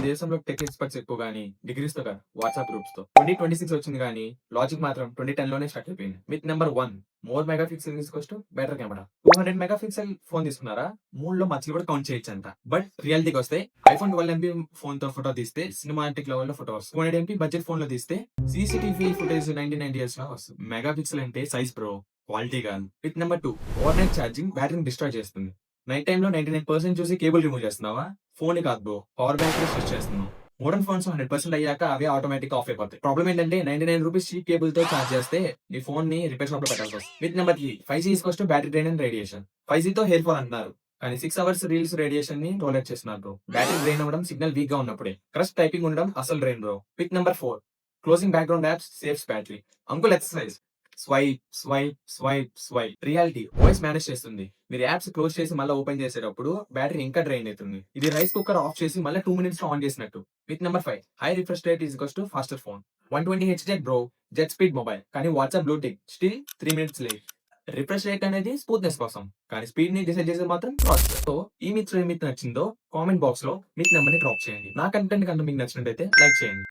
దేశంలో tech experts ఎక్కువ గానీ డిగ్రీస్ తో కాదు వాట్సాప్ గ్రూప్స్ తో 2026 వచ్చింది కానీ లాజిక్ మాత్రం 2010 లోనే స్టార్ట్ అయిపోయింది. Myth number 1, more mega pixel తీసుకొస్తూ better camera. 200 mega pixel phone తీసుకున్నారా, మూడులో మచ్చలు కూడా కౌంట్ చేయొచ్చు అంట. బట్ రియాలిటీకి వస్తే ఐఫోన్ 12 MP ఫోన్ తో ఫోటో తీస్తే సినిమాటిక్ లెవెల్ లో ఫోటో వస్తుంది. 200 MP బడ్జెట్ ఫోన్ లో తీస్తే CCTV ఫుటేజ్ 1990 ఇయర్స్ లో వస్తుంది. మెగా పిక్సెల్ అంటే సైజ్ బ్రో, క్వాలిటీ కాదు. With number 2, over night charging బ్యాటరీని డిస్ట్రాయ్ చేస్తుంది. నైట్ టైమ్ లో 99% చూసి కేబుల్ రిమూవ్ చేస్తున్నావా, ఫోన్ కాదు బ్రో, పవర్ బ్యాంక్ స్విచ్ చేస్తున్నావు. మోడర్న్ ఫోన్స్ 100% అయ్యాక అవే ఆటోమేటిక్ ఆఫ్ అయిపోతాయి. ప్రాబ్లం ఏంటంటే 99 రూపీస్ చీప్ కేబుల్ తో ఛార్జ్ చేస్తే నీ ఫోన్ ని రిపేర్ షాప్ లో పెట్టాల్సి వస్తుంది. With number 3, 5G is battery drain and radiation. 5G తో హెయిర్ ఫాల్ అంటున్నారు కానీ 6 అవర్స్ రీల్స్ రేడియేషన్ ని టోలరేట్ చేస్తున్నారు బ్రో. బ్యాటరీ డ్రైన్ అవ్వడం, సిగ్నల్ వీక్ గా ఉన్నప్పుడే. క్రస్ట్ టైపింగ్ ఉండడం అసలు drain bro. With number 4, closing background apps saves battery. Uncle exercise swipe swipe swipe swipe. Reality voice manage చేస్తుంది. మీరు యాప్స్ క్లోజ్ చేసి మళ్ళీ ఓపెన్ చేసేటప్పుడు బ్యాటరీ ఇంకా డ్రైన్ అవుతుంది. ఇది రైస్ కుక్కర్ ఆఫ్ చేసి మళ్ళీ 2 minutes లో ఆన్ చేసినట్టు. With number 5, high refresh rate is faster phone. 120 H bro, jet speed mobile కానీ వాట్సాప్ బ్లూటిక్ స్టిల్ 3 minutes లేట్. రిఫ్రెష్ రేట్ అనేది స్మూత్నెస్ కోసం కానీ స్పీడ్ ని డిసైడ్ చేసేది మాత్రం ప్రాసెసర్. సో ఈ మిత్ నచ్చిందో కామెంట్ బాక్స్ లో మిత్ నెంబర్ ని డ్రాప్ చేయండి. నా కంటెంట్ కనుక మీకు నచ్చినట్టయితే లైక్ చేయండి.